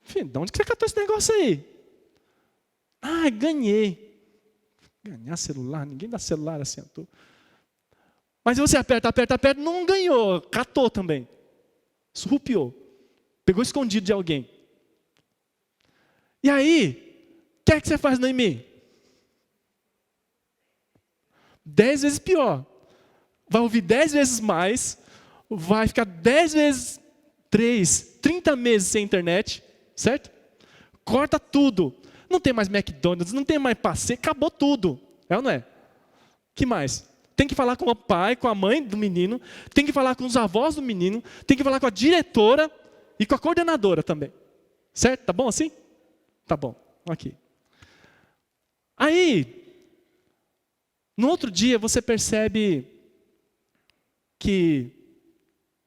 Filho, de onde que você catou esse negócio aí? Ganhei. Ganhar celular? Ninguém dá celular assim à toa. Mas você aperta, não ganhou. Catou também. Surrupiou. Pegou escondido de alguém. E aí, o que é que você faz, Noemi? 10 vezes pior. Vai ouvir 10 vezes mais, vai ficar 10 vezes 3, 30 meses sem internet, certo? Corta tudo. Não tem mais McDonald's, não tem mais passeio, acabou tudo. É ou não é? Que mais? Tem que falar com o pai, com a mãe do menino, tem que falar com os avós do menino, tem que falar com a diretora e com a coordenadora também. Certo? Tá bom assim? Tá bom. Ok. Aí, no outro dia você percebe que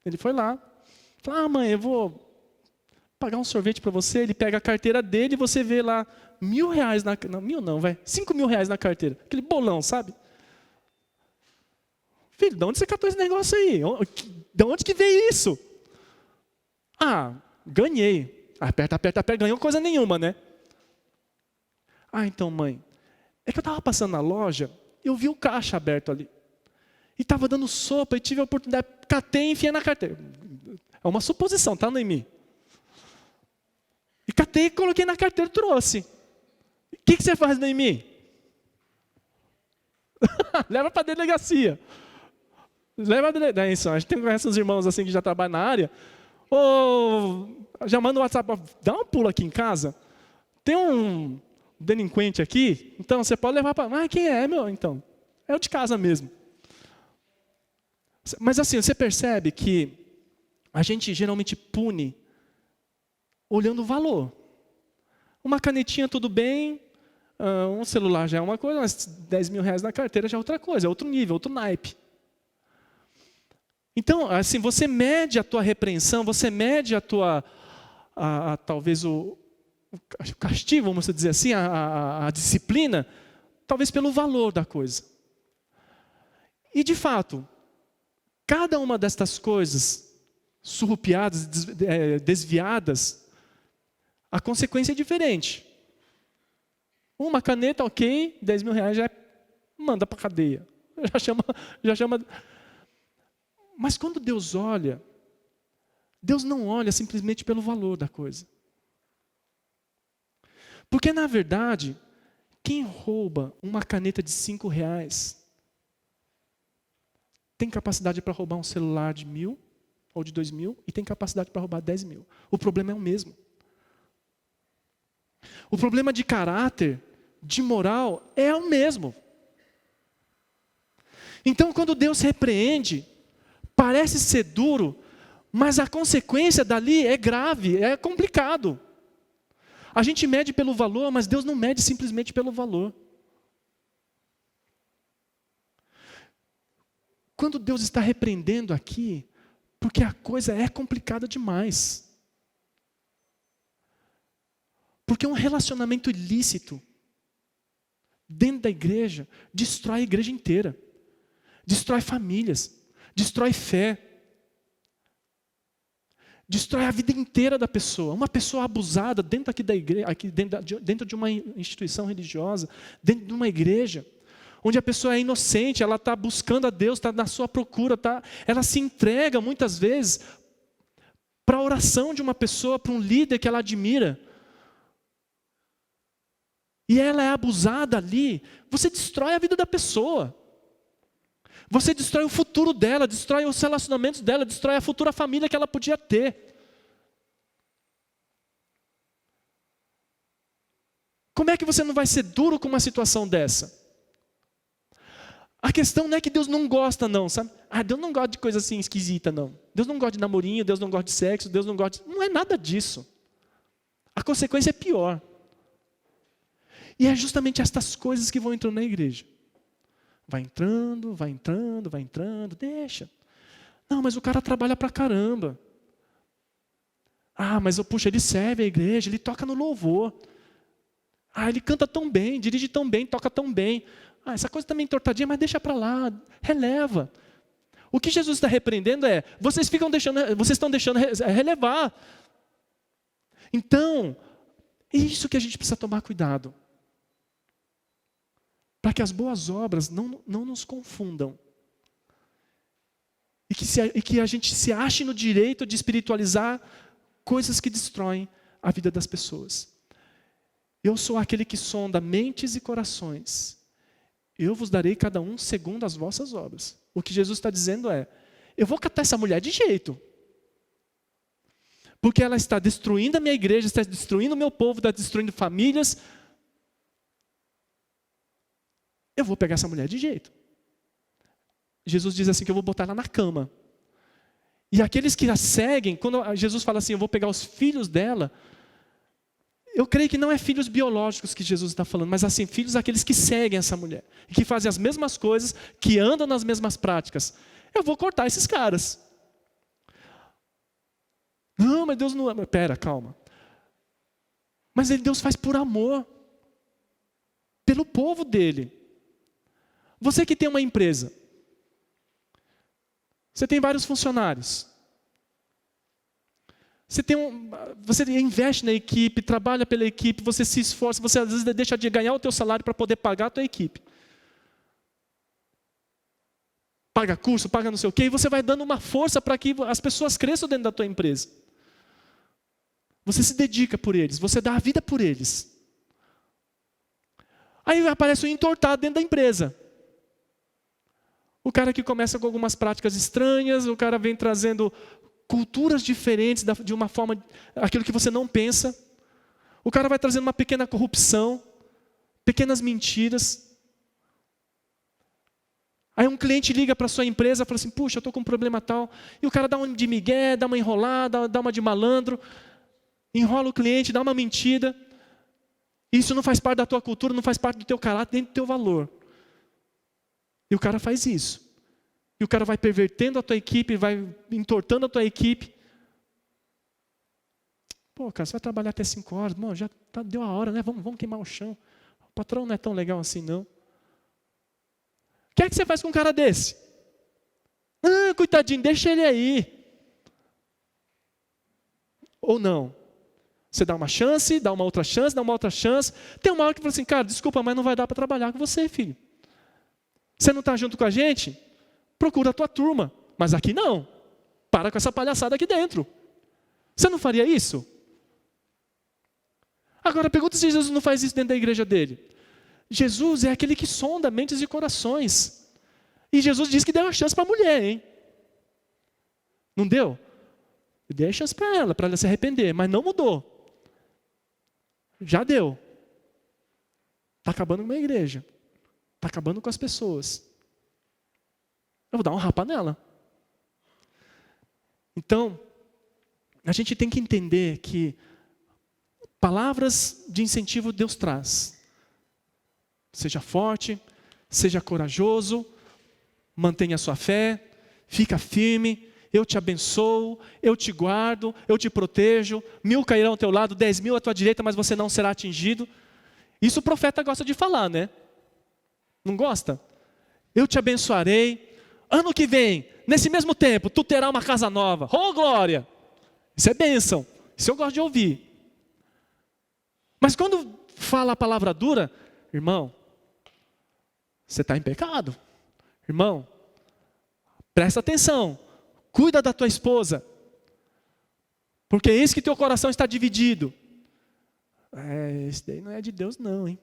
ele foi lá, fala, mãe, eu vou pagar um sorvete para você. Ele pega a carteira dele e você vê lá R$1.000 não, 1.000 não, vai, R$5.000 na carteira. Aquele bolão, sabe? Filho, de onde você catou esse negócio aí? De onde que veio isso? Ganhei. Aperta, ganhou coisa nenhuma, né? Então, mãe, é que eu estava passando na loja, eu vi o caixa aberto ali. E estava dando sopa e tive a oportunidade, catei e enfiei na carteira. É uma suposição, tá, Noemi? E catei, coloquei na carteira e trouxe. O que você faz, Noemi? Leva para a delegacia. A gente conhece uns irmãos assim que já trabalham na área. Já manda o WhatsApp, dá um pulo aqui em casa. Tem um delinquente aqui, então você pode levar para... quem é, meu? Então, é o de casa mesmo. Mas assim, você percebe que a gente geralmente pune olhando o valor. Uma canetinha tudo bem, um celular já é uma coisa, mas R$10.000 na carteira já é outra coisa, é outro nível, outro naipe. Então, assim, você mede a tua repreensão, você mede a tua, talvez o castigo, vamos dizer assim, a disciplina, talvez pelo valor da coisa. E de fato, cada uma destas coisas surrupiadas, desviadas, a consequência é diferente. Uma caneta, ok, R$10.000 já manda para a cadeia. Já chama. Mas quando Deus olha, Deus não olha simplesmente pelo valor da coisa. Porque, na verdade, quem rouba uma caneta de R$5 tem capacidade para roubar um celular de 1.000 ou de 2.000 e tem capacidade para roubar 10.000. O problema é o mesmo. O problema de caráter, de moral, é o mesmo. Então, quando Deus repreende, parece ser duro, mas a consequência dali é grave, é complicado. A gente mede pelo valor, mas Deus não mede simplesmente pelo valor. Quando Deus está repreendendo aqui, porque a coisa é complicada demais. Porque um relacionamento ilícito dentro da igreja destrói a igreja inteira. Destrói famílias, destrói fé. destrói a vida inteira da pessoa. Uma pessoa abusada dentro aqui da igreja, dentro de uma instituição religiosa, dentro de uma igreja, onde a pessoa é inocente, ela está buscando a Deus, está na sua procura, ela se entrega muitas vezes para a oração de uma pessoa, para um líder que ela admira. E ela é abusada ali, você destrói a vida da pessoa. Você destrói o futuro dela, destrói os relacionamentos dela, destrói a futura família que ela podia ter. Como é que você não vai ser duro com uma situação dessa? A questão não é que Deus não gosta não, sabe? Deus não gosta de coisa assim esquisita não. Deus não gosta de namorinho, Deus não gosta de sexo, Deus não gosta de... Não é nada disso. A consequência é pior. E é justamente estas coisas que vão entrando na igreja. Vai entrando, deixa. Não, mas o cara trabalha pra caramba. Mas ele serve a igreja, ele toca no louvor. Ele canta tão bem, dirige tão bem, toca tão bem. Essa coisa também entortadinha, mas deixa para lá, releva. O que Jesus está repreendendo é, vocês estão deixando relevar. Então, é isso que a gente precisa tomar cuidado. Para que as boas obras não nos confundam. E que a gente se ache no direito de espiritualizar coisas que destroem a vida das pessoas. Eu sou aquele que sonda mentes e corações. Eu vos darei cada um segundo as vossas obras. O que Jesus está dizendo é, eu vou catar essa mulher de jeito. Porque ela está destruindo a minha igreja, está destruindo o meu povo, está destruindo famílias. Eu vou pegar essa mulher de jeito. Jesus diz assim que eu vou botar ela na cama. E aqueles que a seguem, quando Jesus fala assim, eu vou pegar os filhos dela, eu creio que não é filhos biológicos que Jesus está falando, mas assim, filhos daqueles que seguem essa mulher, que fazem as mesmas coisas, que andam nas mesmas práticas. Eu vou cortar esses caras. Não, mas Deus não ama. Pera, calma. Mas Deus faz por amor. Pelo povo dele. Você que tem uma empresa. Você tem vários funcionários. Você investe na equipe, trabalha pela equipe, você se esforça, você às vezes deixa de ganhar o teu salário para poder pagar a tua equipe. Paga curso, paga não sei o quê, e você vai dando uma força para que as pessoas cresçam dentro da tua empresa. Você se dedica por eles, você dá a vida por eles. Aí aparece um entortado dentro da empresa. O cara que começa com algumas práticas estranhas, o cara vem trazendo culturas diferentes, de uma forma, aquilo que você não pensa. O cara vai trazendo uma pequena corrupção, pequenas mentiras. Aí um cliente liga para a sua empresa e fala assim, puxa, eu estou com um problema tal. E o cara dá uma de migué, dá uma enrolada, dá uma de malandro, enrola o cliente, dá uma mentira. Isso não faz parte da tua cultura, não faz parte do teu caráter, nem do teu valor. E o cara faz isso. E o cara vai pervertendo a tua equipe, vai entortando a tua equipe. Pô, cara, você vai trabalhar até 5 horas. Bom, já deu a hora, né? Vamos queimar o chão. O patrão não é tão legal assim, não. O que é que você faz com um cara desse? Coitadinho, deixa ele aí. Ou não. Você dá uma chance, dá uma outra chance, dá uma outra chance. Tem uma hora que fala assim, cara, desculpa, mas não vai dar para trabalhar com você, filho. Você não está junto com a gente? Procura a tua turma. Mas aqui não. Para com essa palhaçada aqui dentro. Você não faria isso? Agora, pergunta se Jesus não faz isso dentro da igreja dele. Jesus é aquele que sonda mentes e corações. E Jesus disse que deu uma chance para a mulher, hein? Não deu? Eu dei a chance para ela se arrepender, mas não mudou. Já deu. Está acabando com uma igreja. Está acabando com as pessoas. Eu vou dar um rapa nela. Então, a gente tem que entender que palavras de incentivo Deus traz. Seja forte, seja corajoso, mantenha a sua fé, fica firme, eu te abençoo, eu te guardo, eu te protejo, 1000 cairão ao teu lado, 10.000 à tua direita, mas você não será atingido. Isso o profeta gosta de falar, né? Não gosta? Eu te abençoarei. Ano que vem, nesse mesmo tempo, tu terás uma casa nova. Oh, glória! Isso é bênção. Isso eu gosto de ouvir. Mas quando fala a palavra dura, irmão, você está em pecado. Irmão, presta atenção. Cuida da tua esposa. Porque é isso que teu coração está dividido. Esse daí não é de Deus não, hein?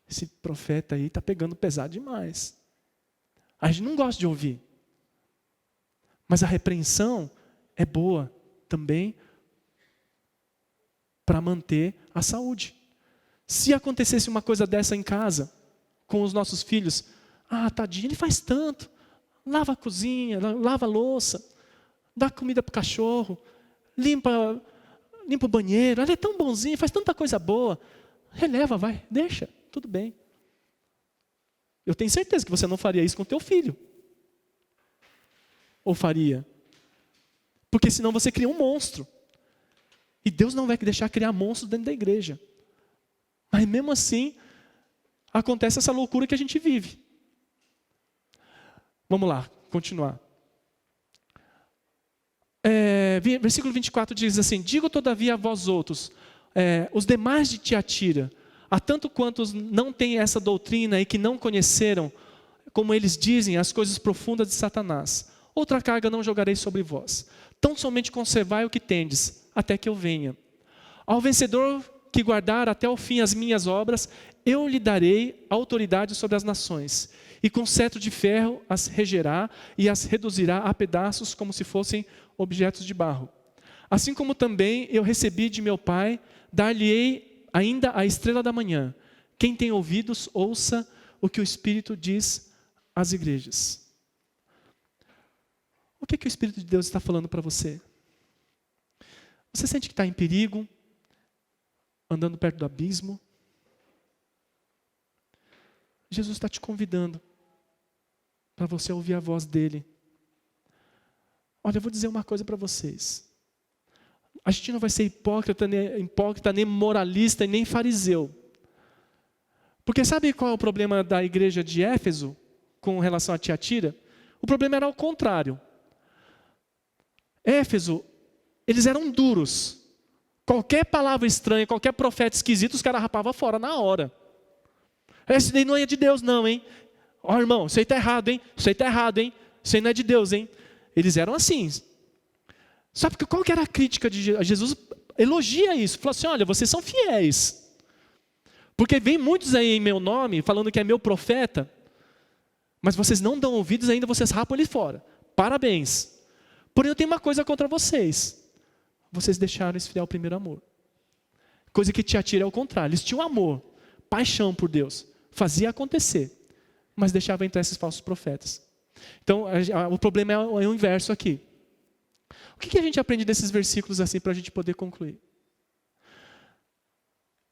Esse profeta aí está pegando pesado demais. A gente não gosta de ouvir. Mas a repreensão é boa também para manter a saúde. Se acontecesse uma coisa dessa em casa, com os nossos filhos, tadinho, ele faz tanto. Lava a cozinha, lava a louça, dá comida para o cachorro, limpa o banheiro, ele é tão bonzinho, faz tanta coisa boa. Releva, vai, deixa, tudo bem. Eu tenho certeza que você não faria isso com o teu filho. Ou faria? Porque senão você cria um monstro. E Deus não vai deixar criar monstros dentro da igreja. Mas mesmo assim, acontece essa loucura que a gente vive. Vamos lá, continuar. Versículo 24 diz assim: digo todavia a vós outros, os demais de Tiatira, há tanto quantos não têm essa doutrina e que não conheceram, como eles dizem, as coisas profundas de Satanás, outra carga não jogarei sobre vós. Tão somente conservai o que tendes, até que eu venha. Ao vencedor que guardar até o fim as minhas obras, eu lhe darei autoridade sobre as nações, e com cetro de ferro as regerá e as reduzirá a pedaços como se fossem objetos de barro. Assim como também eu recebi de meu Pai, dar-lhe-ei ainda a estrela da manhã. Quem tem ouvidos, ouça o que o Espírito diz às igrejas. O que o Espírito de Deus está falando para você? Você sente que está em perigo? Andando perto do abismo? Jesus está te convidando para você ouvir a voz dele. Olha, eu vou dizer uma coisa para vocês. A gente não vai ser hipócrita, nem moralista e nem fariseu. Porque sabe qual é o problema da igreja de Éfeso com relação a Tiatira? O problema era ao contrário. Éfeso, eles eram duros. Qualquer palavra estranha, qualquer profeta esquisito, os caras rapavam fora na hora. Esse daí não é de Deus não, hein? Ó, irmão, isso aí está errado, hein? Isso aí está errado, hein? Isso aí não é de Deus, hein? Eles eram assim. Sabe qual que era a crítica de Jesus? Jesus elogia isso. Falou assim, olha, vocês são fiéis. Porque vem muitos aí em meu nome, falando que é meu profeta, mas vocês não dão ouvidos ainda, vocês rapam ele fora. Parabéns. Porém, eu tenho uma coisa contra vocês. Vocês deixaram esfriar o primeiro amor. Coisa que Tiatira é o contrário. Eles tinham amor, paixão por Deus. Fazia acontecer. Mas deixava entrar esses falsos profetas. Então, o problema é o inverso aqui. O que a gente aprende desses versículos assim para a gente poder concluir?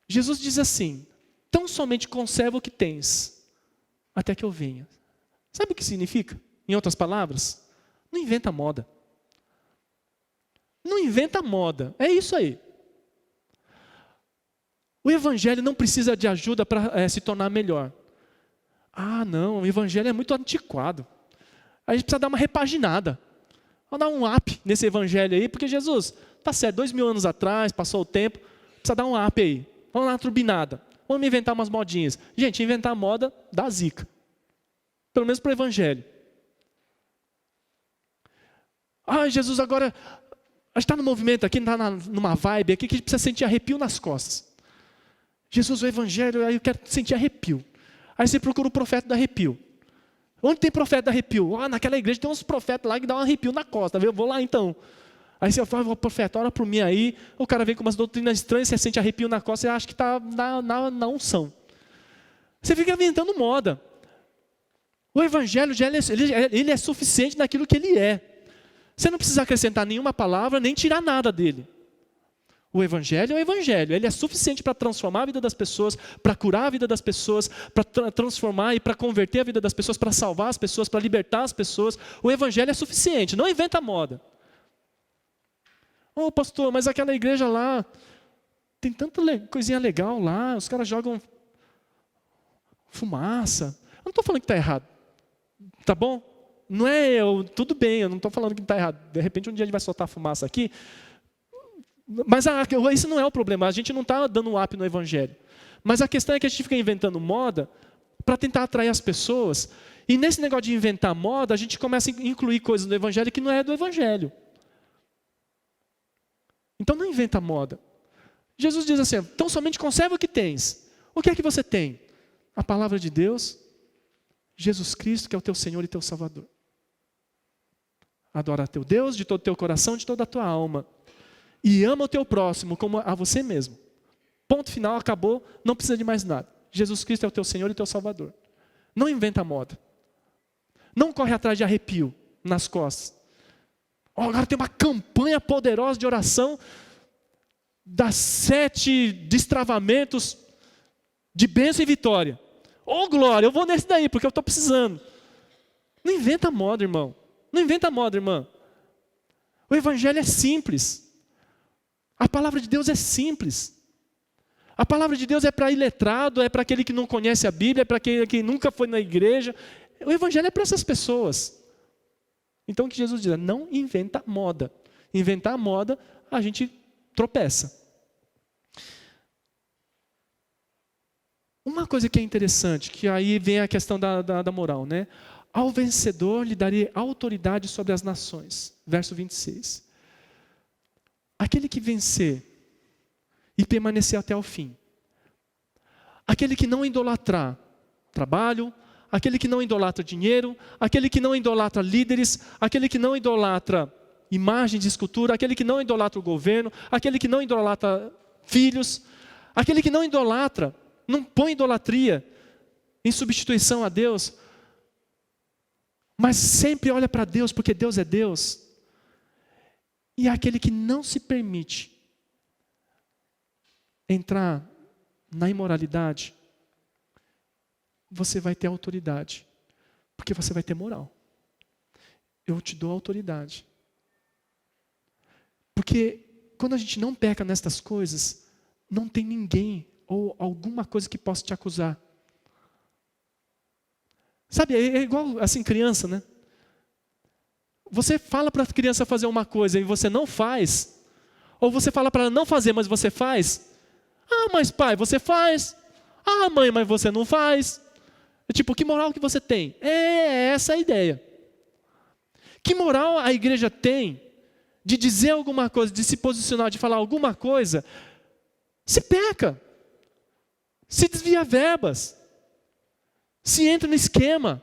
Jesus diz assim: tão somente conserva o que tens, até que eu venha. Sabe o que significa? Em outras palavras, não inventa moda. Não inventa moda. É isso aí. O evangelho não precisa de ajuda para se tornar melhor. Não, o evangelho é muito antiquado. A gente precisa dar uma repaginada. Vamos dar um up nesse evangelho aí, porque Jesus, tá certo, 2000 anos atrás, passou o tempo, precisa dar um up aí. Vamos dar uma turbinada. Vamos inventar umas modinhas. Gente, inventar moda dá zica. Pelo menos para o evangelho. Jesus, agora, a gente está no movimento aqui, está numa vibe aqui, que a gente precisa sentir arrepio nas costas. Jesus, o evangelho, aí eu quero sentir arrepio. Aí você procura o profeta do arrepio. Onde tem profeta do arrepio? Naquela igreja tem uns profetas lá que dão um arrepio na costa. Eu vou lá então. Aí você fala, profeta, ora por mim aí. O cara vem com umas doutrinas estranhas, você sente arrepio na costa, você acha que está na unção. Você fica inventando moda. O evangelho, ele é suficiente naquilo que ele é. Você não precisa acrescentar nenhuma palavra, nem tirar nada dele. O evangelho é o evangelho. Ele é suficiente para transformar a vida das pessoas, para curar a vida das pessoas, para transformar e para converter a vida das pessoas, para salvar as pessoas, para libertar as pessoas. O evangelho é suficiente, não inventa moda. Pastor, mas aquela igreja lá, tem tanta coisinha legal lá, os caras jogam fumaça. Eu não estou falando que está errado, tá bom? Não é tudo bem, eu não estou falando que está errado. De repente um dia a gente vai soltar fumaça aqui, Mas isso não é o problema, a gente não está dando um up no evangelho. Mas a questão é que a gente fica inventando moda para tentar atrair as pessoas. E nesse negócio de inventar moda, a gente começa a incluir coisas do evangelho que não é do evangelho. Então não inventa moda. Jesus diz assim, então somente conserva o que tens. O que é que você tem? A palavra de Deus, Jesus Cristo, que é o teu Senhor e teu Salvador. Adora teu Deus de todo o teu coração, de toda a tua alma. E ama o teu próximo como a você mesmo. Ponto final, acabou, não precisa de mais nada. Jesus Cristo é o teu Senhor e teu Salvador. Não inventa moda. Não corre atrás de arrepio nas costas. Agora tem uma campanha poderosa de oração das 7 destravamentos de bênção e vitória. Glória, eu vou nesse daí, porque eu estou precisando. Não inventa moda, irmão. Não inventa moda, irmã. O evangelho é simples. A palavra de Deus é simples. A palavra de Deus é para iletrado, é para aquele que não conhece a Bíblia, é para aquele que nunca foi na igreja. O evangelho é para essas pessoas. Então o que Jesus diz? Não inventa moda. Inventar moda, a gente tropeça. Uma coisa que é interessante, que aí vem a questão da moral, né? Ao vencedor lhe darei autoridade sobre as nações. Verso 26. Aquele que vencer e permanecer até o fim. Aquele que não idolatrar trabalho, aquele que não idolatra dinheiro, aquele que não idolatra líderes, aquele que não idolatra imagens de escultura, aquele que não idolatra o governo, aquele que não idolatra filhos, aquele que não idolatra, não põe idolatria em substituição a Deus, mas sempre olha para Deus, porque Deus é Deus. E é aquele que não se permite entrar na imoralidade, você vai ter autoridade, porque você vai ter moral. Eu te dou autoridade. Porque quando a gente não peca nestas coisas, não tem ninguém ou alguma coisa que possa te acusar. Sabe, é igual assim criança, né? Você fala para a criança fazer uma coisa e você não faz, ou você fala para ela não fazer, mas você faz. Ah, mas pai, você faz. Ah, mãe, mas você não faz. Tipo, que moral que você tem? É essa a ideia. Que moral a igreja tem de dizer alguma coisa, de se posicionar, de falar alguma coisa, se peca, se desvia verbas, se entra no esquema?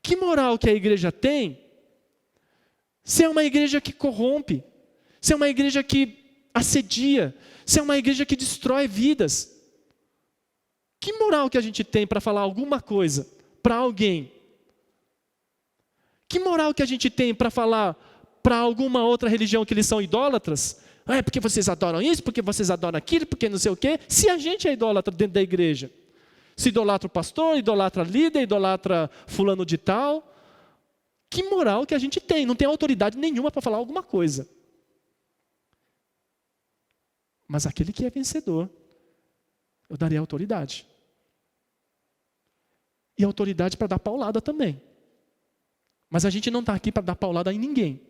Que moral que a igreja tem se é uma igreja que corrompe, se é uma igreja que assedia, se é uma igreja que destrói vidas? Que moral que a gente tem para falar alguma coisa para alguém? Que moral que a gente tem para falar para alguma outra religião que eles são idólatras? Ah, é porque vocês adoram isso, porque vocês adoram aquilo, porque não sei o quê. Se a gente é idólatra dentro da igreja, se idolatra o pastor, idolatra líder, idolatra fulano de tal, que moral que a gente tem? Não tem autoridade nenhuma para falar alguma coisa. Mas aquele que é vencedor, eu darei autoridade. E autoridade para dar paulada também. Mas a gente não está aqui para dar paulada em ninguém.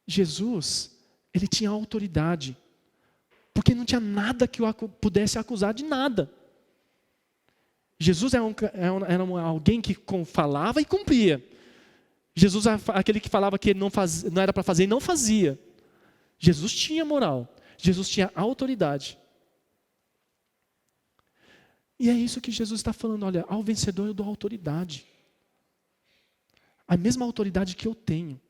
Jesus, ele tinha autoridade. Porque não tinha nada que o pudesse acusar de nada. Jesus era alguém que falava e cumpria. Jesus era aquele que falava que não era para fazer e não fazia. Jesus tinha moral. Jesus tinha autoridade. E é isso que Jesus está falando. Olha, ao vencedor eu dou autoridade. A mesma autoridade que eu tenho.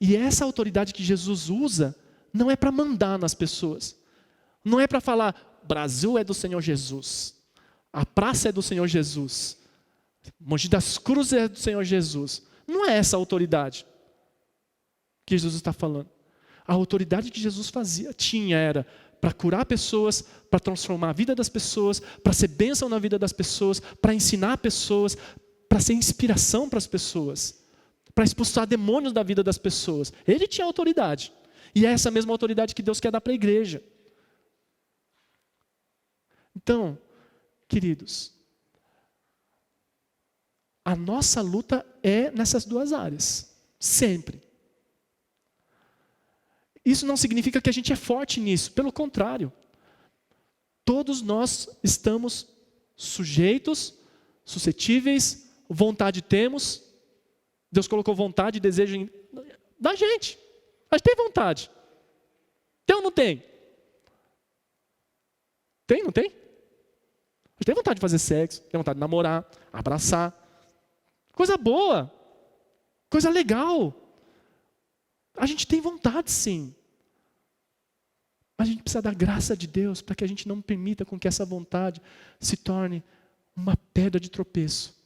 E essa autoridade que Jesus usa não é para mandar nas pessoas. Não é para falar, Brasil é do Senhor Jesus. A praça é do Senhor Jesus. Mogi das Cruzes é do Senhor Jesus. Não é essa a autoridade que Jesus está falando. A autoridade que Jesus tinha era para curar pessoas, para transformar a vida das pessoas, para ser bênção na vida das pessoas, para ensinar pessoas, para ser inspiração para as pessoas, para expulsar demônios da vida das pessoas. Ele tinha autoridade. E é essa mesma autoridade que Deus quer dar para a igreja. Então, queridos, a nossa luta é nessas duas áreas. Sempre. isso não significa que a gente é forte nisso. Pelo contrário. Todos nós estamos sujeitos, suscetíveis, vontade temos. Deus colocou vontade e desejo da gente. A gente tem vontade. Tem ou não tem? Tem, não tem? A gente tem vontade de fazer sexo, tem vontade de namorar, abraçar. Coisa boa. Coisa legal. A gente tem vontade, sim. Mas a gente precisa da graça de Deus para que a gente não permita com que essa vontade se torne uma pedra de tropeço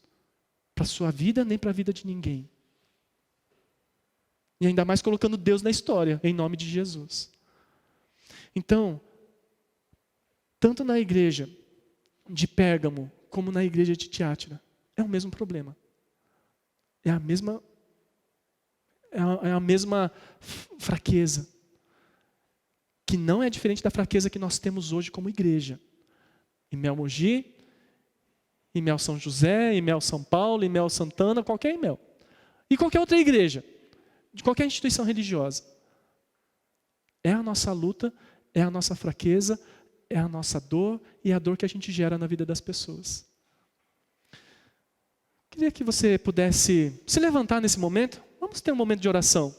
para a sua vida nem para a vida de ninguém. E ainda mais colocando Deus na história, em nome de Jesus. Então, tanto na igreja de Pérgamo como na igreja de Tiátira, é o mesmo problema. É a mesma fraqueza. Que não é diferente da fraqueza que nós temos hoje como igreja. Imel Mogi, Imel São José, Imel São Paulo, Imel Santana, qualquer Imel. E qualquer outra igreja, de qualquer instituição religiosa. É a nossa luta, é a nossa fraqueza, é a nossa dor e é a dor que a gente gera na vida das pessoas. Queria que você pudesse se levantar nesse momento. Vamos ter um momento de oração.